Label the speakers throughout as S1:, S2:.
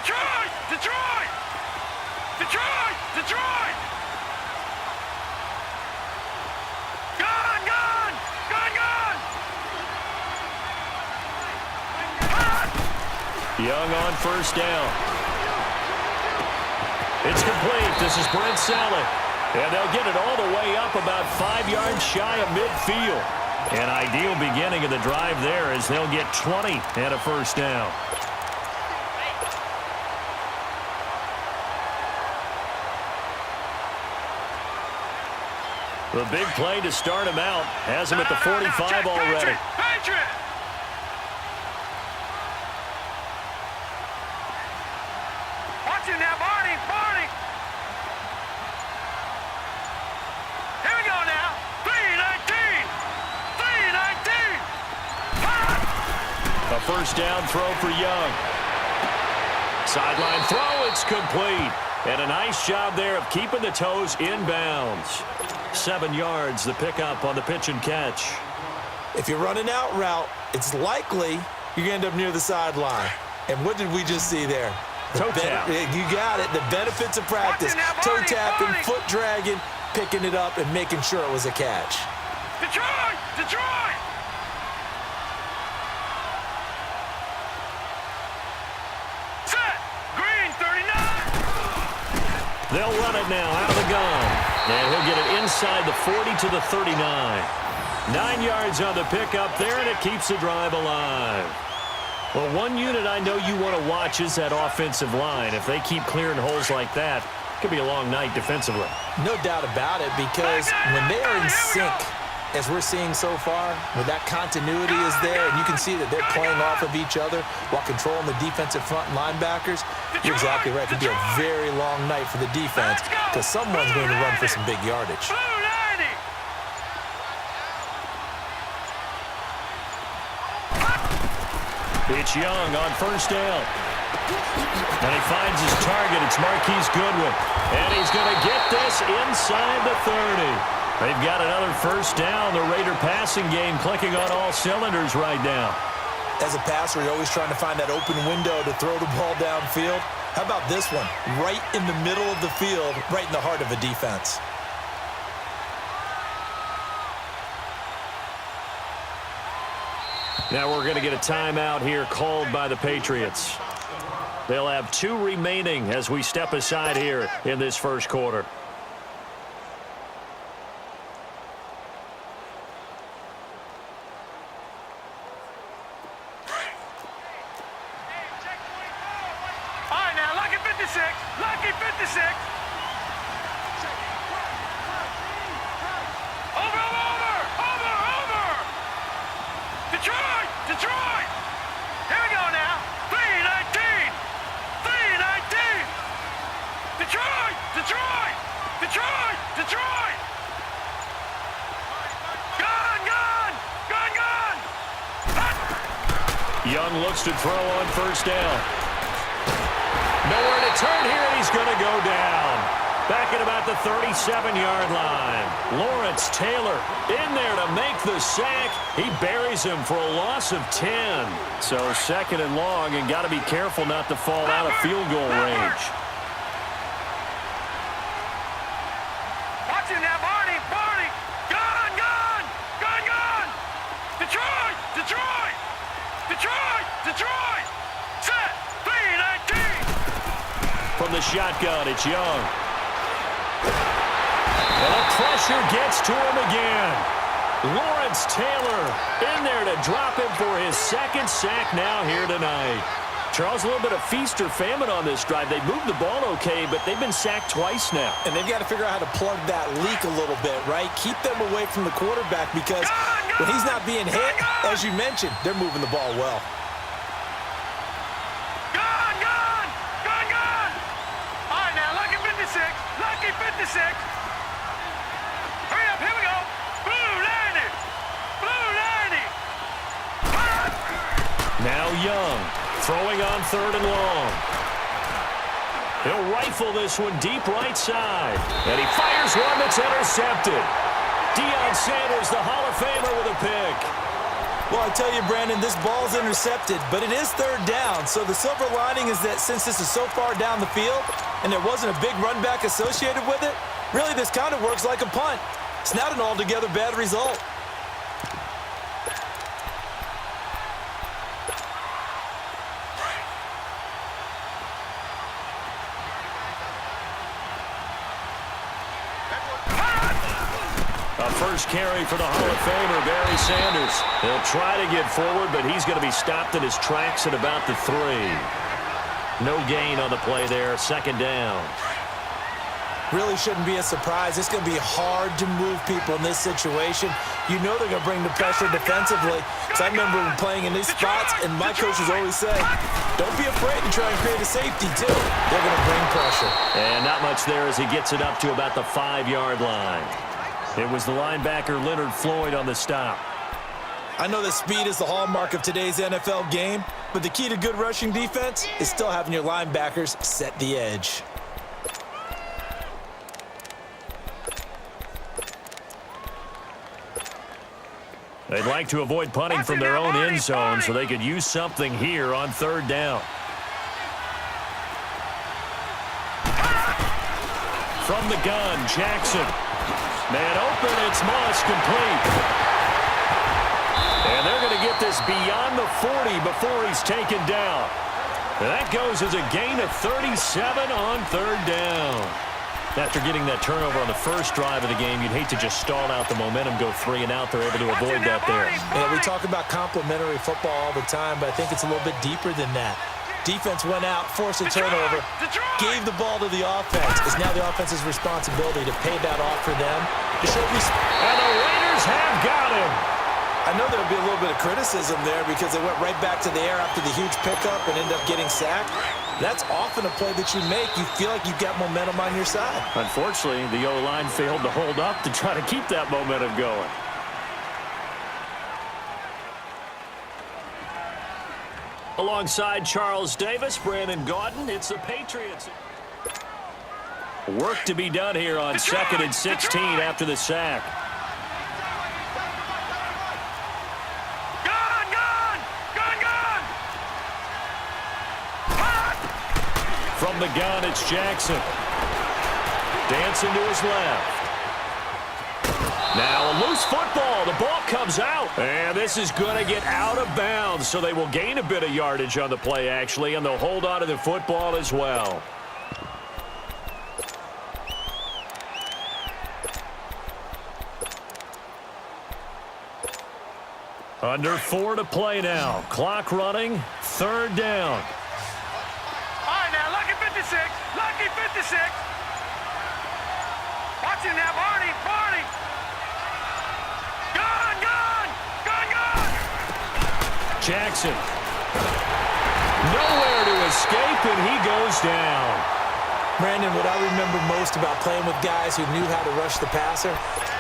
S1: Detroit! Detroit! Detroit! Detroit! Gone! Gone! Gone! Gone!
S2: Young on first down. It's complete. This is Brent Saleh. And they'll get it all the way up about 5 yards shy of midfield. An ideal beginning of the drive there as they'll get 20 and a first down. The big play to start him out has him at the 45 already.
S1: Patriot! Watch him now, Barney! Barney! Here we go now. 3-19! 3-19!
S2: A first down throw for Young. Sideline throw, it's complete. And a nice job there of keeping the toes inbounds. 7 yards, the pickup on the pitch and catch.
S3: If you run an out route, it's likely you're going to end up near the sideline. And what did we just see there?
S2: Toe tap.
S3: You got it. The benefits of practice. Toe tapping, foot dragging, picking it up, and making sure it was a catch.
S1: Detroit! Detroit! Set! Green, 39!
S2: They'll run it now out of the gun. And he'll get it inside the 40 to the 39. 9 yards on the pickup there, and it keeps the drive alive. Well, one unit I know you want to watch is that offensive line. If they keep clearing holes like that, it could be a long night defensively.
S3: No doubt about it, because when they are in sync, as we're seeing so far, when that continuity is there, and you can see that they're playing off of each other while controlling the defensive front linebackers, you're exactly right. It could be a very long night for the defense because someone's going to run for some big yardage.
S2: It's Young on first down. And he finds his target. It's Marquise Goodwin. And he's going to get this inside the 30. They've got another first down. The Raider passing game clicking on all cylinders right now.
S3: As a passer, you're always trying to find that open window to throw the ball downfield. How about this one? Right in the middle of the field, right in the heart of a defense.
S2: Now we're going to get a timeout here called by the Patriots. They'll have 2 remaining as we step aside here in this first quarter.
S1: Lucky 56. Over. Detroit. Here we go now. 3-19. Detroit. Gone.
S2: Young looks to throw on first down. Nowhere to turn here, and he's going to go down. Back at about the 37-yard line. Lawrence Taylor in there to make the sack. He buries him for a loss of 10. So second and long, and got to be careful not to fall out of field goal range.
S1: Watch him now, Barney. Gone. Detroit. Set. 3-19.
S2: From the shotgun, it's Young. And the pressure gets to him again. Lawrence Taylor in there to drop him for his second sack now here tonight. Charles, a little bit of feast or famine on this drive. They moved the ball okay, but they've been sacked twice now.
S3: And they've got to figure out how to plug that leak a little bit, right? Keep them away from the quarterback because when he's not being hit, as you mentioned, they're moving the ball well.
S1: Gone. All right, now, Lucky 56. Hurry up, here we go. Blue 90.
S2: Now Young throwing on third and long. He'll rifle this one deep right side. And he fires one that's intercepted. Deion Sanders, the Hall of Famer, with a pick.
S3: Well, I tell you, Brandon, this ball's intercepted, but it is third down. So the silver lining is that since this is so far down the field and there wasn't a big run back associated with it, really this kind of works like a punt. It's not an altogether bad result.
S2: A first carry for the Hall of Famer, Barry Sanders. He'll try to get forward, but he's going to be stopped in his tracks at about the 3. No gain on the play there, second down.
S3: Really shouldn't be a surprise. It's going to be hard to move people in this situation. You know they're going to bring the pressure defensively. Because I remember playing in these spots, and my coaches always say, don't be afraid to try and create a safety, too. They're going to bring pressure.
S2: And not much there as he gets it up to about the 5-yard line. It was the linebacker Leonard Floyd on the stop.
S3: I know that speed is the hallmark of today's NFL game, but the key to good rushing defense is still having your linebackers set the edge.
S2: They'd like to avoid punting from their own end zone so they could use something here on third down. From the gun, Jackson. Man open, it's Moss, complete. And they're going to get this beyond the 40 before he's taken down. And that goes as a gain of 37 on third down. After getting that turnover on the first drive of the game, you'd hate to just stall out the momentum, go 3 and out. They're able to avoid that there.
S3: Yeah, we talk about complementary football all the time, but I think it's a little bit deeper than that. Defense went out, forced a turnover, gave the ball to the offense. It's now the offense's responsibility to pay that off for them. To show
S2: and the Raiders have got him.
S3: I know there would be a little bit of criticism there because they went right back to the air after the huge pickup and ended up getting sacked. That's often a play that you make. You feel like you've got momentum on your side.
S2: Unfortunately, the O-line failed to hold up to try to keep that momentum going. Alongside Charles Davis, Brandon Gaudin, it's the Patriots. Work to be done here on 2nd and 16 after the sack. From the gun, it's Jackson. Dancing to his left. Now a loose football. The ball comes out. And this is going to get out of bounds, so they will gain a bit of yardage on the play, actually, and they'll hold on to the football as well. Under 4 to play now. Clock running. Third down.
S1: Lucky 56. Watch him now, Barney. Gun.
S2: Jackson. Nowhere to escape, and he goes down.
S3: Brandon, what I remember most about playing with guys who knew how to rush the passer,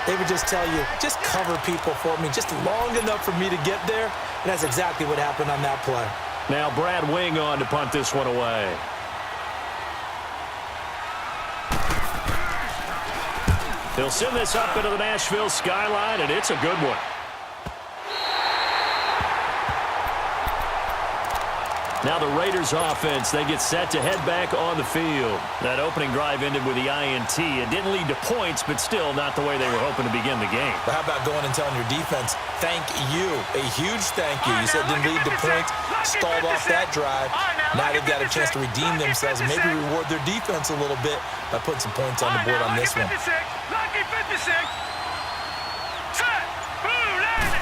S3: they would just tell you, just cover people for me, just long enough for me to get there. And that's exactly what happened on that play.
S2: Now Brad Wing on to punt this one away. He'll send this up into the Nashville skyline, and it's a good one. Now the Raiders offense, they get set to head back on the field. That opening drive ended with the INT. It didn't lead to points, but still not the way they were hoping to begin the game.
S3: But how about going and telling your defense, thank you, a huge thank you. You said it didn't lead to points, stalled off that drive. Now they've got a chance to redeem themselves and maybe reward their defense a little bit by putting some points on the board on this one.
S1: Lucky 56. Set. Boom, landed.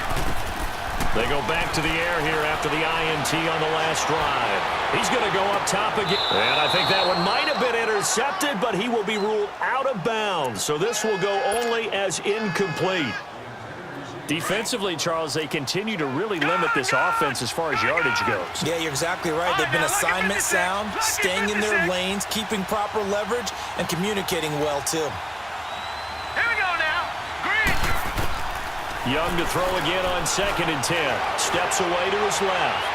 S2: They go back to the air here after the INT on the last drive. He's going to go up top again. And I think that one might have been intercepted, but he will be ruled out of bounds. So this will go only as incomplete. Defensively, Charles, they continue to really limit this offense as far as yardage goes.
S3: Yeah, you're exactly right. They've been assignment sound, staying in their lanes, keeping proper leverage, and communicating well, too.
S1: Here we go now. Green.
S2: Young to throw again on 2nd and 10. Steps away to his left.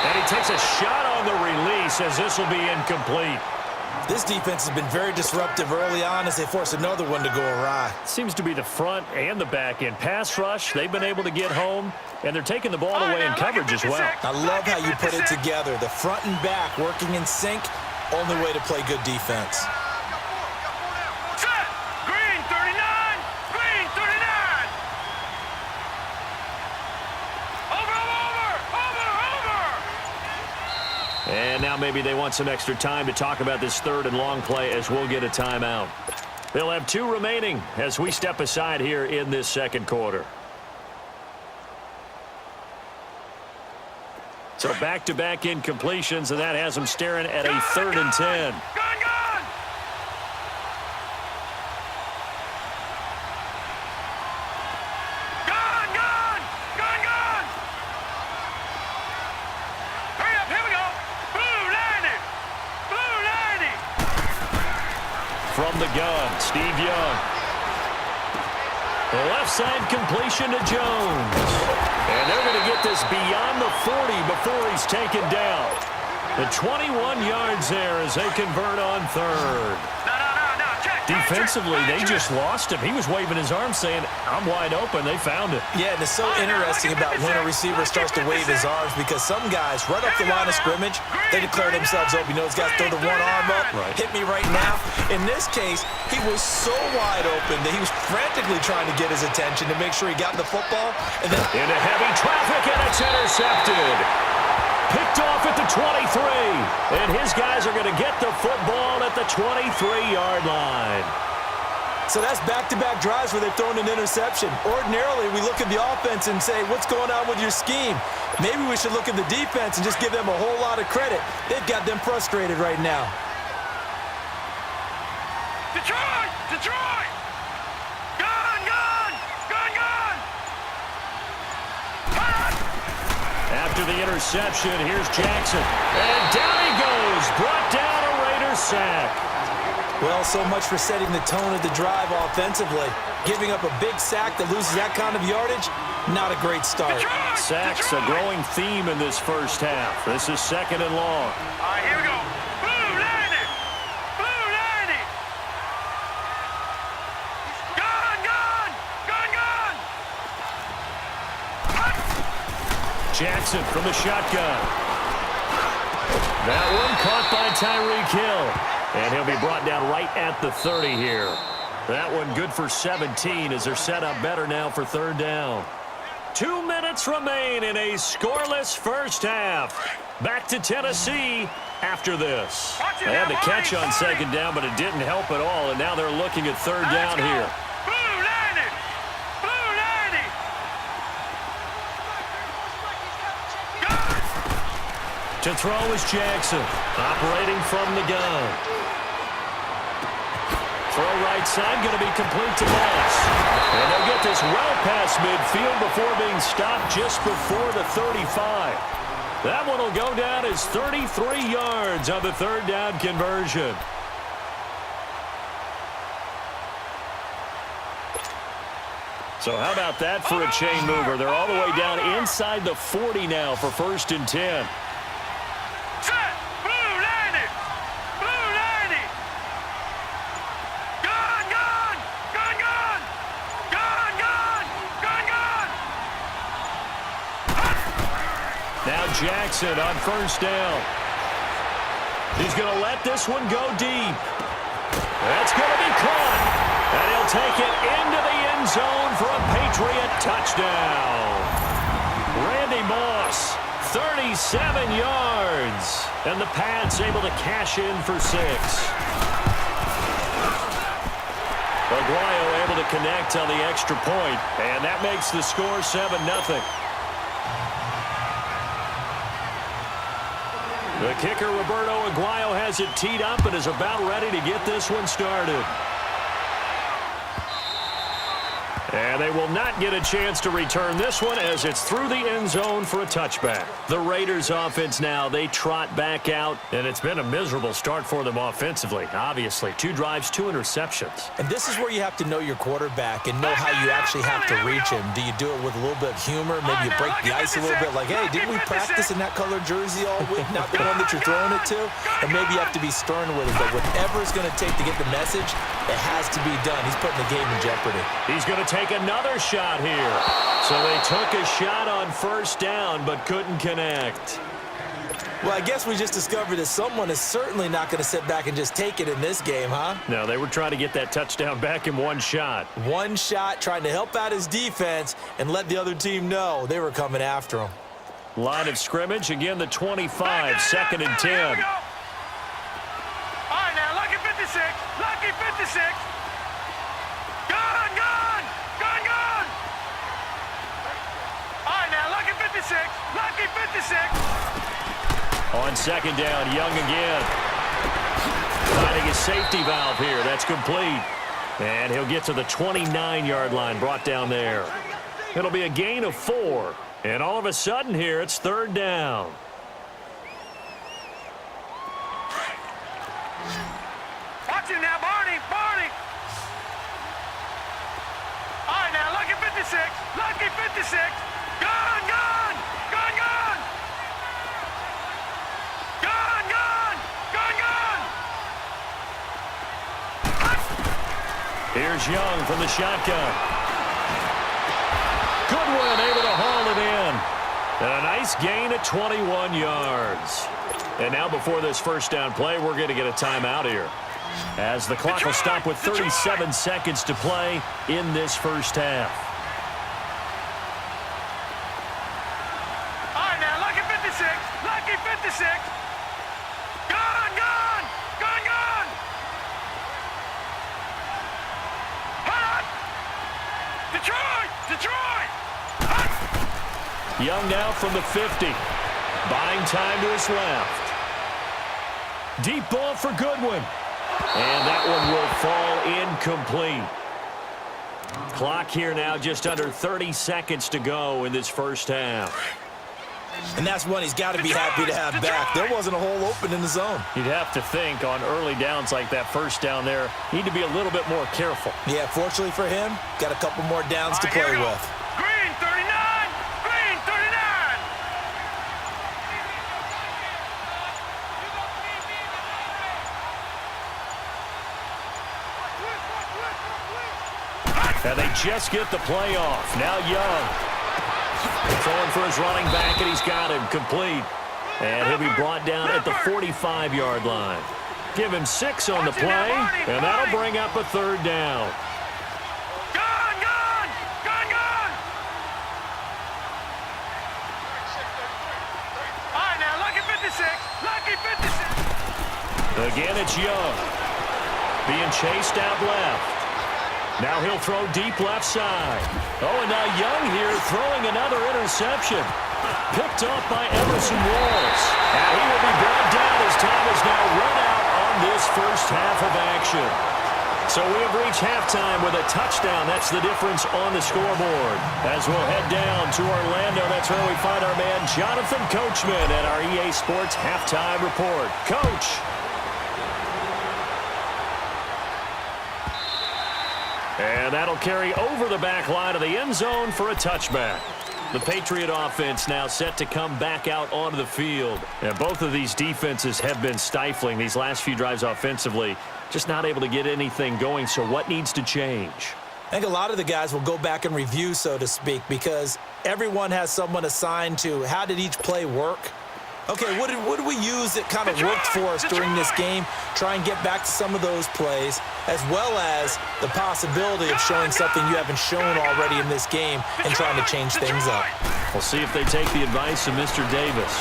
S2: And he takes a shot on the release as this will be incomplete.
S3: This defense has been very disruptive early on as they force another one to go awry.
S2: Seems to be the front and the back end. Pass rush, they've been able to get home, and they're taking the ball away in coverage as well.
S3: I love how you put it together. The front and back working in sync, only way to play good defense.
S1: Set. Green 39. Green 39. Over.
S2: And now maybe they want some extra time to talk about this third and long play as we'll get a timeout. They'll have 2 remaining as we step aside here in this second quarter. So back-to-back incompletions, and that has them staring at a 3rd and 10.
S1: Gun. Hurry up, here we go. Blue 90.
S2: From the gun, Steve Young. The left side completion to Jones. And they're going to get this beyond the 40 before he's taken down. The 21 yards there as they convert on 3rd.
S1: No. Check.
S2: Defensively, they just lost him. He was waving his arms saying, I'm wide open. They found it.
S3: Yeah, and it's so interesting about when a receiver starts to wave his arms because some guys, right off the line of scrimmage, they declare themselves open. You know, those guys throw the one arm up, hit me right now. In this case, he was so wide open that he was frantically trying to get his attention to make sure he got the football. And then
S2: into heavy traffic, and it's intercepted. Picked off at the 23. And his guys are going to get the football at the 23-yard line.
S3: So that's back-to-back drives where they've thrown an interception. Ordinarily, we look at the offense and say, what's going on with your scheme? Maybe we should look at the defense and just give them a whole lot of credit. They've got them frustrated right now.
S1: Detroit. Gun.
S2: After the interception, here's Jackson. And down he goes. Brought down a Raider sack.
S3: Well, so much for setting the tone of the drive offensively. Giving up a big sack that loses that kind of yardage, not a great start.
S2: Sacks, a growing theme in this first half. This is 2nd and long.
S1: All right, here we go. Blue 90. Gun.
S2: Jackson from the shotgun. That one caught by Tyreek Hill. And he'll be brought down right at the 30 here. That one good for 17 as they're set up better now for 3rd down. 2 minutes remain in a scoreless first half. Back to Tennessee after this. They had the catch on 2nd down, but it didn't help at all. And now they're looking at 3rd down here.
S1: Blue 90.
S2: To throw is Jackson, operating from the gun. Throw right side, going to be complete to Moss. And they'll get this well past midfield before being stopped just before the 35. That one will go down as 33 yards on the 3rd down conversion. So how about that for a chain mover? They're all the way down inside the 40 now for 1st and 10. Jackson on 1st down. He's going to let this one go deep. That's going to be caught. And he'll take it into the end zone for a Patriot touchdown. Randy Moss, 37 yards. And the Pats able to cash in for 6. Aguayo able to connect on the extra point. And that makes the score 7-0. The kicker, Roberto Aguayo, has it teed up and is about ready to get this one started. And they will not get a chance to return this one as it's through the end zone for a touchback. The Raiders offense now, they trot back out, and it's been a miserable start for them offensively. Obviously, 2 drives, 2 interceptions.
S3: And this is where you have to know your quarterback and know how you actually have to reach him. Do you do it with a little bit of humor? Maybe you break the ice a little bit like, hey, didn't we practice in that color jersey all week? Not the one that you're throwing it to? Or maybe you have to be stern with him. But whatever it's going to take to get the message, it has to be done. He's putting the game in jeopardy.
S2: He's going to take another shot here. So they took a shot on first down but couldn't connect.
S3: Well, I guess we just discovered that someone is certainly not going to sit back and just take it in this game, huh?
S2: No, they were trying to get that touchdown back in one shot.
S3: One shot, trying to help out his defense and let the other team know they were coming after him.
S2: Line of scrimmage, again the 25, 2nd and 10.
S1: All right, now, lucky 56. Lucky 56. Gun, gun. Gun, gun. All right, now, lucky 56. Lucky 56.
S2: On 2nd down, Young again. Finding a safety valve here. That's complete. And he'll get to the 29-yard line, brought down there. It'll be a gain of 4. And all of a sudden here, it's 3rd down.
S1: Watch him now, Barney. Barney. All right, now, lucky 56. Lucky 56. Gun, gun. Gun, gun. Gun, gun. Gun, gun.
S2: Here's Young from the shotgun. Goodwin able to haul it in. And a nice gain at 21 yards. And now before this first down play, we're going to get a timeout here, as the clock will stop with 37 seconds to play in this first half.
S1: All right, now, lucky 56. Lucky 56. Gun, gun. Gun, gun. Hot. Detroit. Detroit. Hot.
S2: Young now from the 50. Buying time to his left. Deep ball for Goodwin. And that one will fall incomplete. Clock here now, just under 30 seconds to go in this first half.
S3: And that's one he's got to be happy to have back. There wasn't a hole open in the zone.
S2: You'd have to think on early downs like that first down there, need to be a little bit more careful.
S3: Yeah, fortunately for him, got a couple more downs to
S1: All right,
S3: play
S1: here we go.
S3: with.
S1: Green 39. Green 39.
S2: And they just get the play off. Now Young. Throwing for his running back, and he's got him complete. And he'll be brought down at the 45-yard line. Give him 6 on the play, and that'll bring up a 3rd down.
S1: Gun, gun. Gun, gun. All right, now, lucky 56. Lucky 56.
S2: Again, it's Young. Being chased out left. Now he'll throw deep left side. Oh, and now Young here throwing another interception. Picked off by Emerson Walls. And he will be brought down as time is now run out on this first half of action. So we have reached halftime with a touchdown. That's the difference on the scoreboard. As we'll head down to Orlando, that's where we find our man Jonathan Coachman at our EA Sports Halftime Report. Coach. And that'll carry over the back line of the end zone for a touchback. The Patriot offense now set to come back out onto the field. And both of these defenses have been stifling these last few drives offensively. Just not able to get anything going, so what needs to change?
S3: I think a lot of the guys will go back and review, so to speak, because everyone has someone assigned to how did each play work. Okay, what did we use that kind of worked for us during this game? Try and get back to some of those plays, as well as the possibility of showing something you haven't shown already in this game and trying to change things up.
S2: We'll see if they take the advice of Mr. Davis.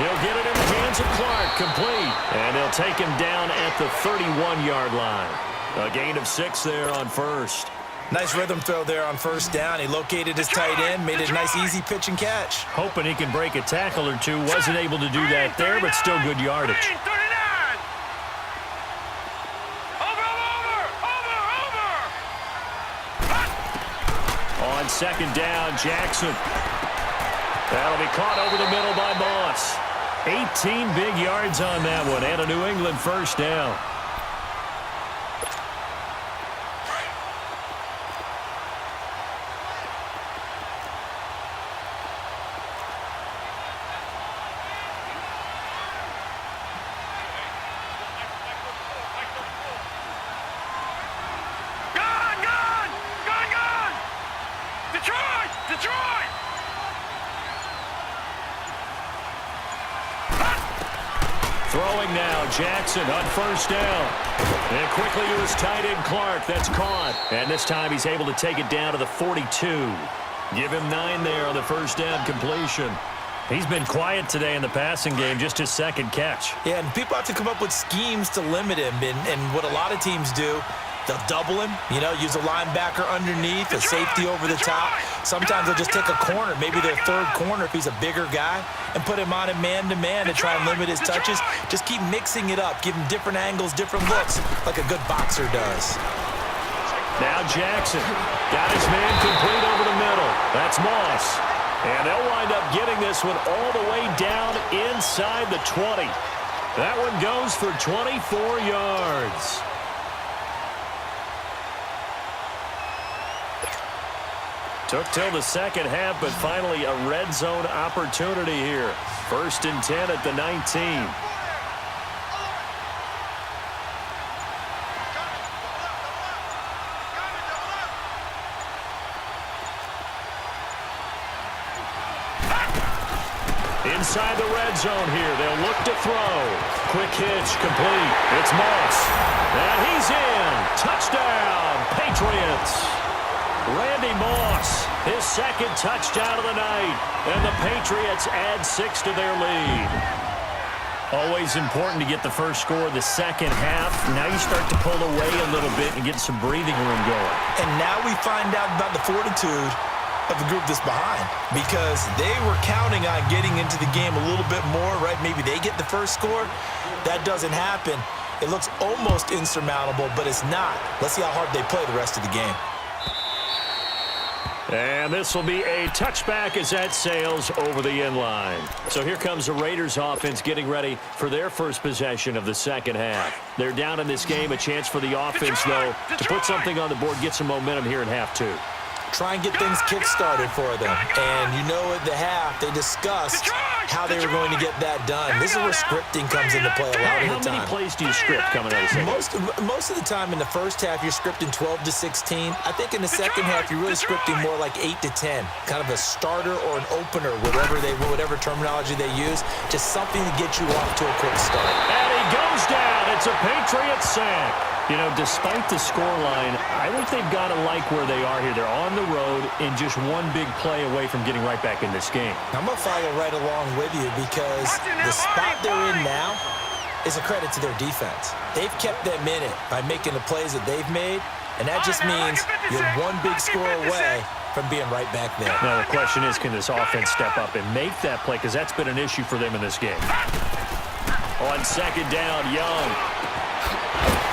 S2: He'll get it in the hands of Clark, complete. And they'll take him down at the 31-yard line. A gain of 6 there on first.
S3: Nice rhythm throw there on first down. He located his tight end, made it a nice easy pitch and catch.
S2: Hoping he can break a tackle or two. Wasn't able to do that there, but still good yardage. second down. Jackson. That'll be caught over the middle by Moss. 18 big yards on that one, and a New England first down. Throwing now, Jackson on first down. And quickly to his tight end, Clark. That's caught. And this time he's able to take it down to the 42. Give him 9 there on the first down completion. He's been quiet today in the passing game, just his second catch.
S3: Yeah, and people have to come up with schemes to limit him. And what a lot of teams do, they'll double him, use a linebacker underneath, a safety over the top. Sometimes they'll just take a corner, maybe their third corner if he's a bigger guy, and put him on a man-to-man to try and limit his touches. Just keep mixing it up, give him different angles, different looks, like a good boxer does.
S2: Now Jackson got his man complete over the middle. That's Moss. And they'll wind up getting this one all the way down inside the 20. That one goes for 24 yards. Took till the second half, but finally a red zone opportunity here. 1st and 10 at the 19. Inside the red zone here, they'll look to throw. Quick hitch, complete. It's Moss. And he's in. Touchdown, Patriots. Randy Moss, his second touchdown of the night, and the Patriots add 6 to their lead. Always important to get the first score of the second half. Now you start to pull away a little bit and get some breathing room going.
S3: And now we find out about the fortitude of the group that's behind, because they were counting on getting into the game a little bit more, right? Maybe they get the first score. That doesn't happen. It looks almost insurmountable, but it's not. Let's see how hard they play the rest of the game.
S2: And this will be a touchback as that sails over the end line. So here comes the Raiders offense getting ready for their first possession of the second half. They're down in this game. A chance for the offense, though, to put something on the board, get some momentum here in half 2.
S3: Try and get things kick-started for them. And at the half, they discussed how they were going to get that done. This is where scripting comes into play a lot of the time.
S2: How many plays do you script coming out of the second?
S3: Most of the time in the first half, you're scripting 12 to 16. I think in the second half, you're really scripting more like 8 to 10. Kind of a starter or an opener, whatever terminology they use. Just something to get you off to a quick start.
S2: And he goes down. It's a Patriots sack. Despite the scoreline, I think they've got to like where they are here. They're on the road and just one big play away from getting right back in this game.
S3: I'm going to follow right along with you, because the spot they're in now is a credit to their defense. They've kept them in it by making the plays that they've made, and that just means you're one big score away from being right back there.
S2: Now, the question is, can this offense step up and make that play? Because that's been an issue for them in this game. On second down, Young.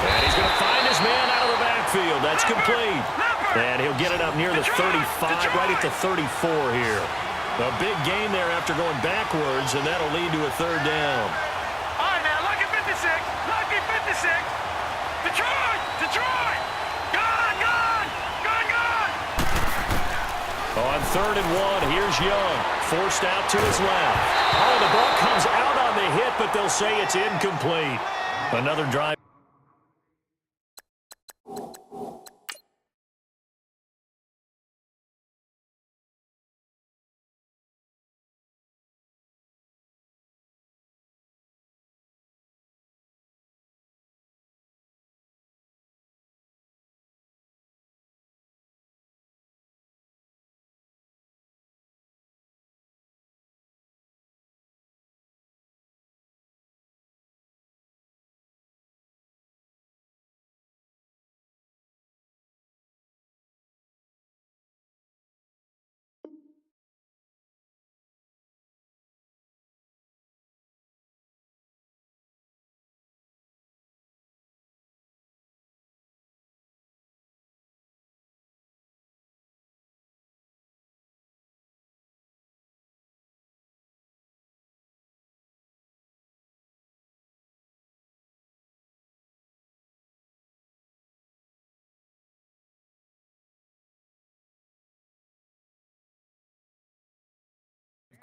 S2: And he's going to find his man out of the backfield. That's complete. And he'll get it up near the 35, right at the 34 here. A big gain there after going backwards, and that'll lead to a third down.
S1: All right, now, lucky 56. Lucky 56. Detroit! Detroit! Gone! Gone! Gone! Gone!
S2: On 3rd and 1, here's Young. Forced out to his left. Oh, the ball comes out on the hit, but they'll say it's incomplete. Another drive.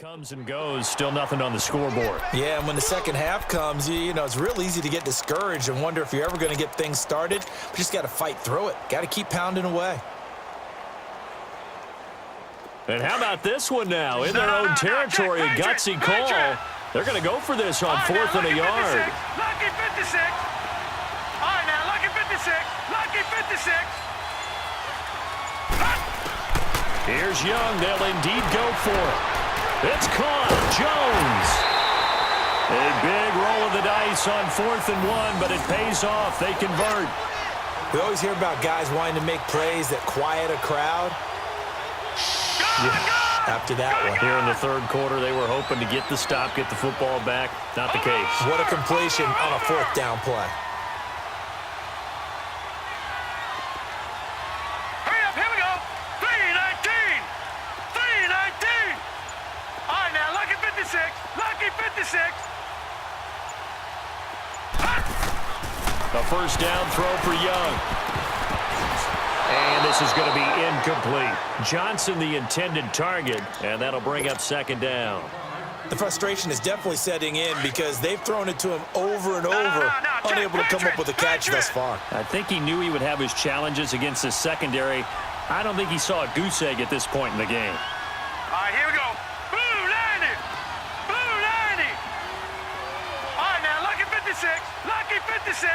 S2: comes and goes, still nothing on the scoreboard.
S3: Yeah, and when the second half comes, you know, it's real easy to get discouraged and wonder if you're ever going to get things started. But you just got to fight through it. Got to keep pounding away.
S2: And how about this one now? In their own territory, a gutsy call. They're going to go for this on 4th and a yard.
S1: Lucky 56. All right, now, lucky 56. Lucky 56.
S2: Here's Young. They'll indeed go for it. It's caught. Jones. A big roll of the dice on 4th and 1, but it pays off. They convert.
S3: We always hear about guys wanting to make plays that quiet a crowd. Yeah, after that one.
S2: Here in the third quarter, they were hoping to get the stop, get the football back. Not the case.
S3: What a completion on a 4th down play.
S1: Hurry up, here we go. 3:19. 3:19. All right, now, lucky 56. Lucky 56.
S2: A first down throw for Young. And this is going to be incomplete. Johnson, the intended target, and that'll bring up 2nd down.
S3: The frustration is definitely setting in because they've thrown it to him over and over, unable to come up with a catch thus far.
S2: I think he knew he would have his challenges against his secondary. I don't think he saw a goose egg at this point in the game.
S1: All right, here we go. Blue 90. Blue 90. All right, now, lucky 56. Lucky 56.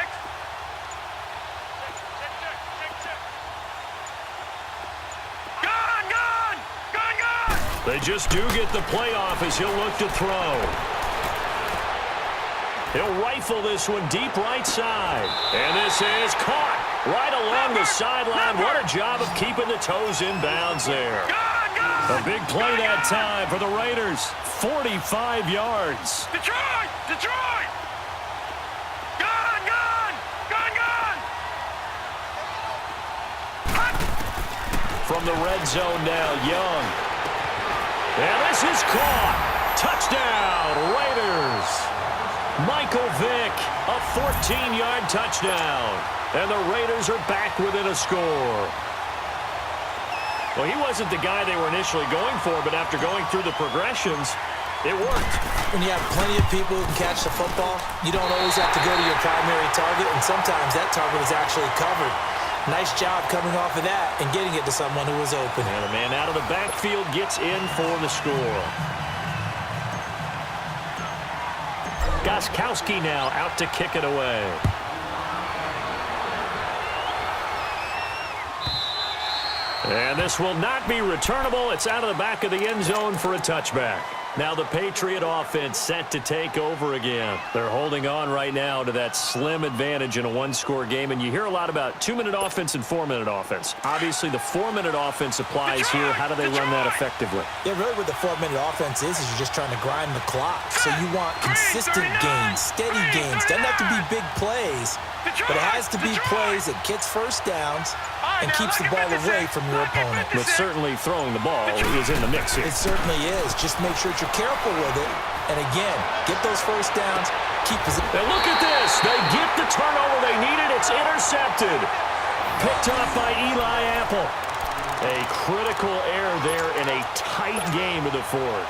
S2: They just do get the playoff as he'll look to throw. He'll rifle this one deep right side. And this is caught right along the sideline. What a job of keeping the toes in bounds there. A big play that time for the Raiders. 45 yards.
S1: Detroit! Detroit! Gone! Gone! Gone! Gone!
S2: From the red zone now, Young. And this is caught. Touchdown, Raiders. Michael Vick, a 14-yard touchdown. And the Raiders are back within a score. Well, he wasn't the guy they were initially going for, but after going through the progressions, it worked.
S3: When you have plenty of people who can catch the football, you don't always have to go to your primary target, and sometimes that target is actually covered. Nice job coming off of that and getting it to someone who was open.
S2: And the man out of the backfield gets in for the score. Gostkowski now out to kick it away. And this will not be returnable. It's out of the back of the end zone for a touchback. Now the Patriot offense set to take over again. They're holding on right now to that slim advantage in a one-score game, and you hear a lot about 2-minute offense and 4-minute offense. Obviously, the 4-minute offense applies here. How do they run that effectively?
S3: Yeah, really what the 4-minute offense is you're just trying to grind the clock. So you want consistent gains, steady gains. Doesn't have to be big plays, but it has to be plays that gets first downs and keeps the ball away from your opponent.
S2: But certainly throwing the ball is in the mix here.
S3: It certainly is. Just make sure that you're careful with it. And again, get those first downs, keep it.
S2: And look at this. They get the turnover they needed. It's intercepted. Picked off by Eli Apple. A critical error there in a tight game of the fourth.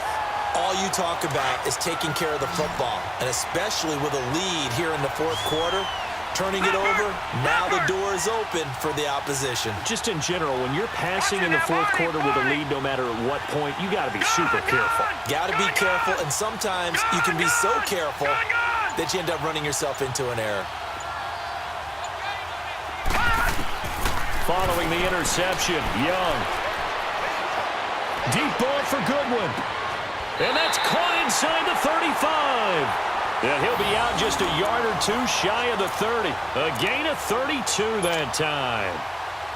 S3: All you talk about is taking care of the football, and especially with a lead here in the fourth quarter. Turning it over, now the door is open for the opposition.
S2: Just in general, when you're passing in the fourth quarter with a lead, no matter at what point, you got to be super careful.
S3: Got to be careful, and sometimes you can be so careful that you end up running yourself into an error.
S2: Following the interception, Young. Deep ball for Goodwin. And that's caught inside the 35. And he'll be out just a yard or two shy of the 30. A gain of 32 that time.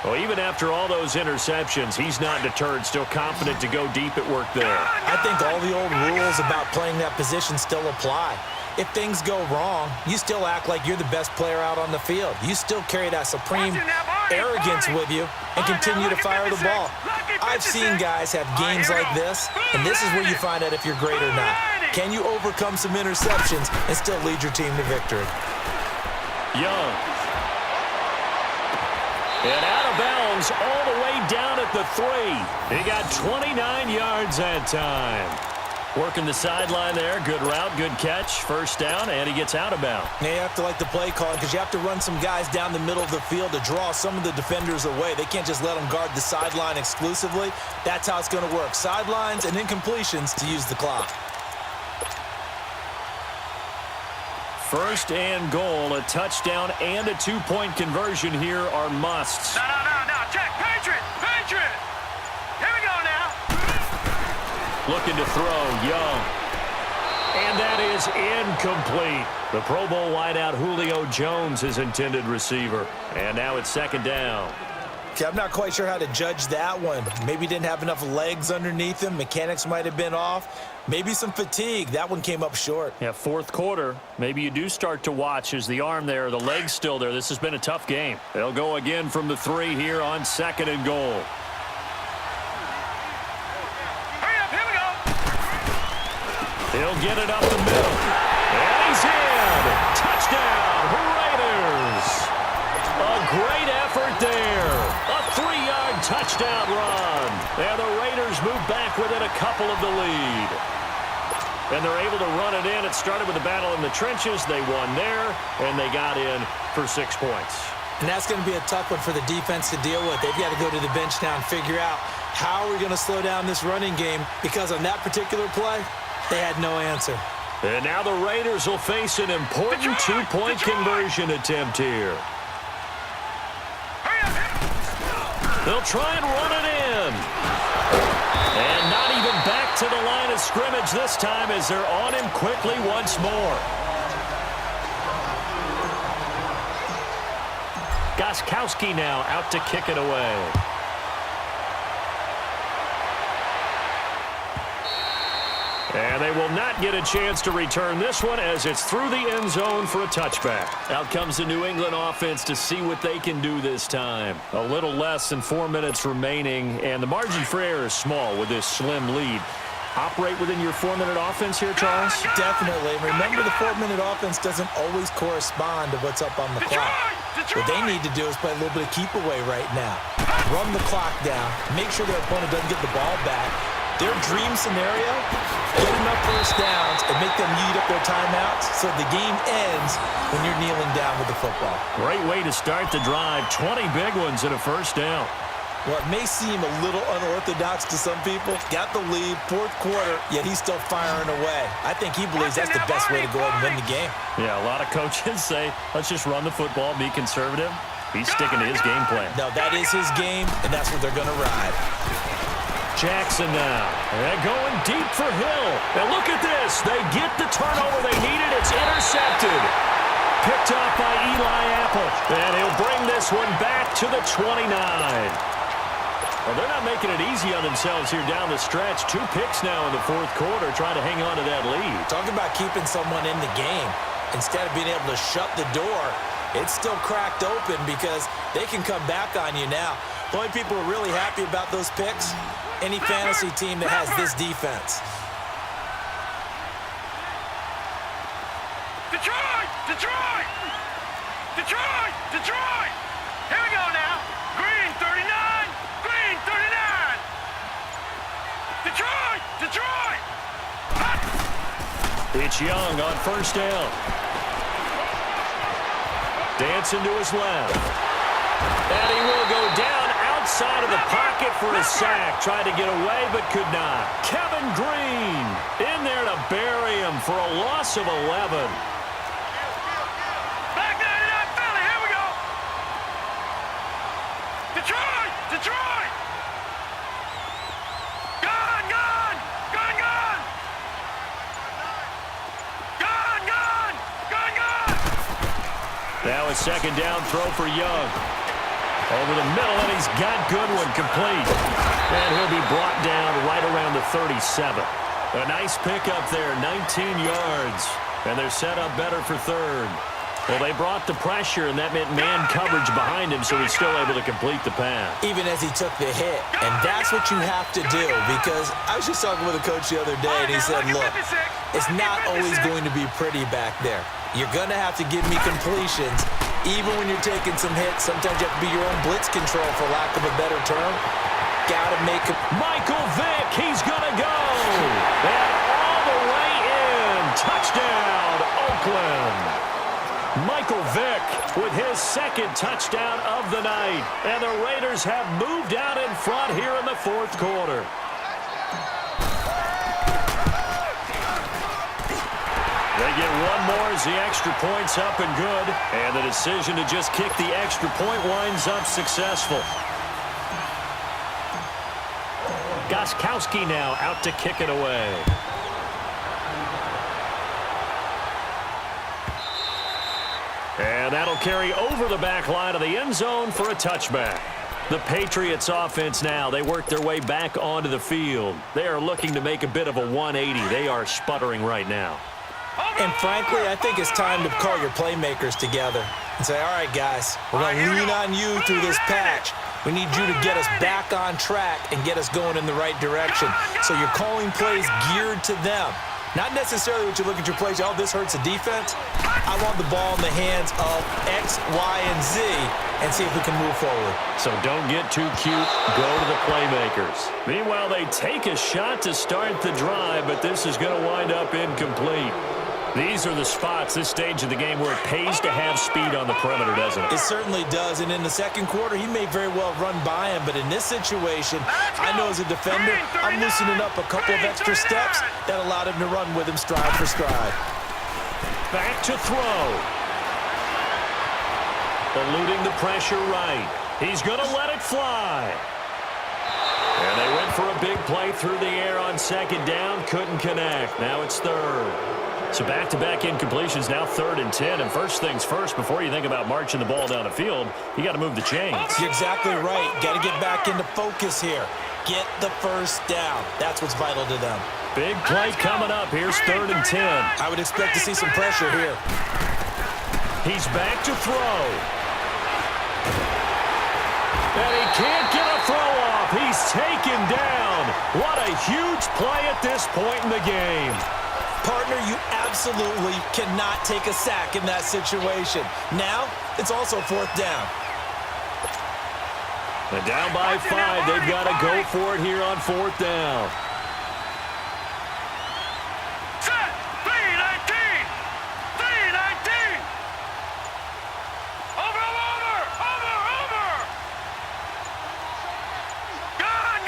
S2: Well, even after all those interceptions, he's not deterred, still confident to go deep at work there.
S3: I think all the old rules about playing that position still apply. If things go wrong, you still act like you're the best player out on the field. You still carry that supreme arrogance with you and continue to fire the ball. I've seen guys have games like this, and this is where you find out if you're great or not. Can you overcome some interceptions and still lead your team to victory?
S2: Young. And out of bounds all the way down at the 3. He got 29 yards that time. Working the sideline there. Good route, good catch. First down, and he gets out of bounds.
S3: Now you have to like the play call because you have to run some guys down the middle of the field to draw some of the defenders away. They can't just let them guard the sideline exclusively. That's how it's going to work. Sidelines and incompletions to use the clock.
S2: First and goal, a touchdown and a two-point conversion here are musts.
S1: No, Jack, Patriot! Here we go now!
S2: Looking to throw, Young. And that is incomplete. The Pro Bowl wideout Julio Jones, his intended receiver. And now it's second down.
S3: Okay, I'm not quite sure how to judge that one. Maybe didn't have enough legs underneath him. Mechanics might have been off. Maybe some fatigue. That one came up short.
S2: Yeah, fourth quarter. Maybe you do start to watch as the arm there, the leg's still there. This has been a tough game. They'll go again from the 3 here on second and goal.
S1: Hurry up, here we go!
S2: He'll get it up the middle. And he's in! Touchdown, Raiders! A great effort there. A 3-yard touchdown run. And the Raiders move back within a couple of the lead. And they're able to run it in. It started with a battle in the trenches. They won there, and they got in for 6 points.
S3: And that's going to be a tough one for the defense to deal with. They've got to go to the bench now and figure out how we're going to slow down this running game because on that particular play, they had no answer.
S2: And now the Raiders will face an important two-point conversion attempt here. They'll try and run it in. And not even back to the line of scrimmage this time as they're on him quickly once more. Gostkowski now out to kick it away. And they will not get a chance to return this one as it's through the end zone for a touchback. Out comes the New England offense to see what they can do this time. A little less than 4 minutes remaining, and the margin for error is small with this slim lead. Operate within your 4-minute offense here, Charles?
S3: Definitely. Remember, the 4-minute offense doesn't always correspond to what's up on the clock. What they need to do is play a little bit of keep away right now. Run the clock down. Make sure their opponent doesn't get the ball back. Their dream scenario, get enough first downs and make them eat up their timeouts so the game ends when you're kneeling down with the football.
S2: Great way to start the drive. 20 big ones and a first down.
S3: Well, it may seem a little unorthodox to some people. Got the lead, fourth quarter, yet he's still firing away. I think he believes that's the best way to go ahead and win the game.
S2: Yeah, a lot of coaches say, let's just run the football, be conservative. He's sticking to his game plan.
S3: No, that is his game, and that's what they're going to ride.
S2: Jackson now. They're going deep for Hill. And look at this. They get the turnover they needed. It's intercepted. Picked off by Eli Apple. And he'll bring this one back to the 29. Well, they're not making it easy on themselves here down the stretch. 2 picks now in the fourth quarter, trying to hang on to that lead.
S3: Talk about keeping someone in the game. Instead of being able to shut the door, it's still cracked open because they can come back on you now. The only people who are really happy about those picks, any fantasy team that has this defense.
S1: Detroit! Here we go now. Green 39! Green 39! Detroit!
S2: It's Young on first down. Dancing to his left. And he will go down outside of the pocket for a sack. Tried to get away, but could not. Kevin Green in there to bury him for a loss of 11.
S1: Back 99 Philly, here we go. Detroit! Gone!
S2: Now a second down throw for Young. Over the middle, and he's got Goodwin complete. And he'll be brought down right around the 37. A nice pickup there, 19 yards. And they're set up better for third. Well, they brought the pressure, and that meant man coverage behind him, so he's still able to complete the pass.
S3: Even as he took the hit. And that's what you have to do, because I was just talking with a coach the other day, and he said, look, it's not always going to be pretty back there. You're going to have to give me completions. Even when you're taking some hits, sometimes you have to be your own blitz control, for lack of a better term. Got to make it.
S2: Michael Vick, he's going to go. And Touchdown, Oakland. Michael Vick with his second touchdown of the night. And the Raiders have moved out in front here in the fourth quarter. They get one more as the extra point's up and good. And the decision to just kick the extra point winds up successful. Gostkowski now out to kick it away. And that'll carry over the back line of the end zone for a touchback. The Patriots offense now, they work their way back onto the field. They are looking to make a bit of a 180. They are sputtering right now.
S3: And frankly, I think it's time to call your playmakers together and say, all right, guys, we're going to lean on you through this patch. We need you to get us back on track and get us going in the right direction. So you're calling plays geared to them. Not necessarily what you look at your plays, oh, this hurts the defense. I want the ball in the hands of X, Y, and Z and see if we can move forward.
S2: So don't get too cute. Go to the playmakers. Meanwhile, they take a shot to start the drive, but this is going to wind up incomplete. These are the spots, this stage of the game, where it pays to have speed on the perimeter, doesn't it?
S3: It certainly does, and in the second quarter, he may very well run by him, but in this situation, I know as a defender, I'm loosening up a couple of extra steps that allowed him to run with him stride for stride.
S2: Back to throw. Eluding the pressure right. He's going to let it fly. And they went for a big play through the air on second down. Couldn't connect. Now it's third. So back-to-back incompletions, now 3rd and 10. And first things first, before you think about marching the ball down the field, you got to move the chains.
S3: You're exactly right. Got to get back into focus here. Get the first down. That's what's vital to them.
S2: Big play coming up. Here's 3rd and 10.
S3: I would expect to see some pressure here.
S2: He's back to throw. And he can't get a throw off. He's taken down. What a huge play at this point in the game.
S3: Partner, you absolutely cannot take a sack in that situation. Now, it's also 4th down.
S2: And down by 5. They've got to go for it here on 4th down.
S1: Set. 3-19. 3-19. Over. Gone.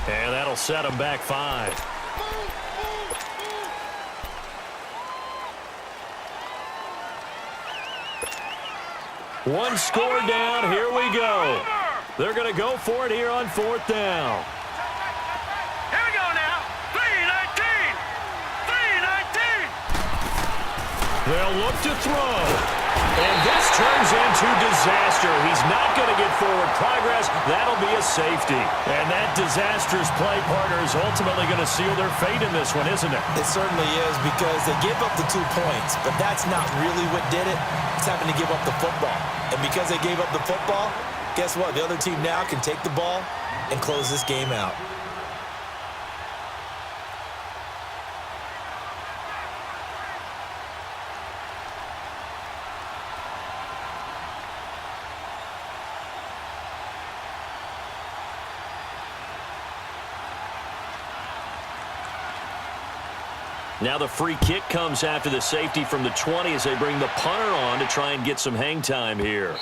S2: And that'll set them back 5. One score down. Here we go. They're going to go for it here on 4th down.
S1: Here we go now. 3-19.
S2: They'll look to throw. And this turns into disaster. He's not going to get forward progress. That'll be a safety. And that disastrous play, partner, is ultimately going to seal their fate in this one, isn't it?
S3: It certainly is, because they gave up the 2 points, but that's not really what did it. It's having to give up the football. And because they gave up the football, guess what? The other team now can take the ball and close this game out.
S2: Now the free kick comes after the safety from the 20 as they bring the punter on to try and get some hang time here.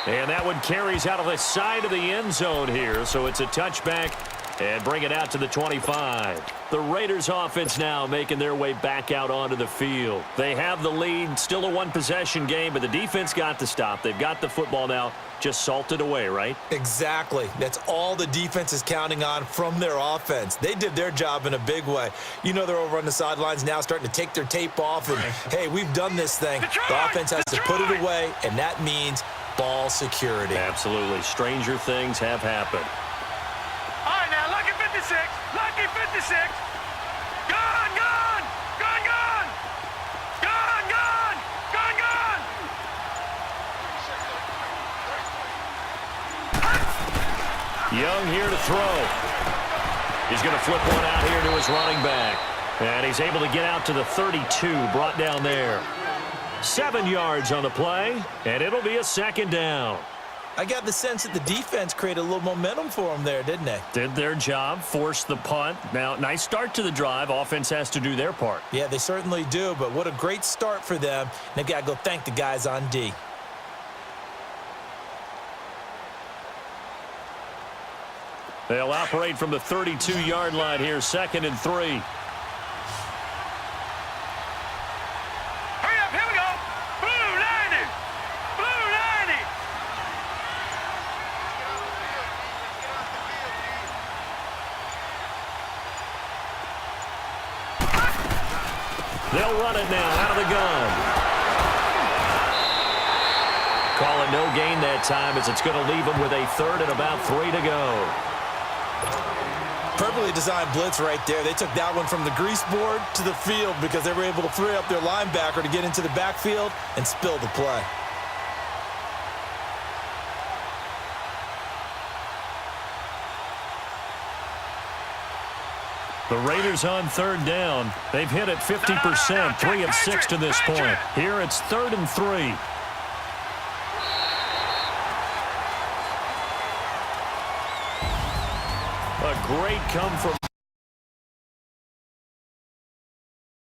S2: And that one carries out of the side of the end zone here, so it's a touchback and bring it out to the 25. The Raiders offense now making their way back out onto the field. They have the lead, still a one-possession game, but the defense got the stop. They've got the football now, just salted away, right?
S3: Exactly. That's all the defense is counting on from their offense. They did their job in a big way. You know, they're over on the sidelines now starting to take their tape off and, hey, we've done this thing. The offense has to put it away, and that means ball security.
S2: Absolutely. Stranger things have happened.
S1: All right, now, lucky 56. Lucky 56. Gone.
S2: Young here to throw. He's going to flip one out here to his running back. And he's able to get out to the 32, brought down there. 7 yards on the play, and it'll be a 2nd down.
S3: I got the sense that the defense created a little momentum for them there, didn't they?
S2: Did their job, forced the punt. Now, nice start to the drive. Offense has to do their part.
S3: Yeah, they certainly do, but what a great start for them. And they've got to go thank the guys on D.
S2: They'll operate from the 32-yard line here, 2nd and 3.
S1: Hurry up, here we go. Blue 90. Blue 90.
S2: They'll run it now out of the gun. Call it no gain that time as it's going to leave them with a 3rd and about 3 to go.
S3: Perfectly designed blitz right there. They took that one from the grease board to the field because they were able to free up their linebacker to get into the backfield and spill the play.
S2: The Raiders on 3rd down. They've hit it 50%, 3 of 6 to this point. Here it's 3rd and 3. A great come from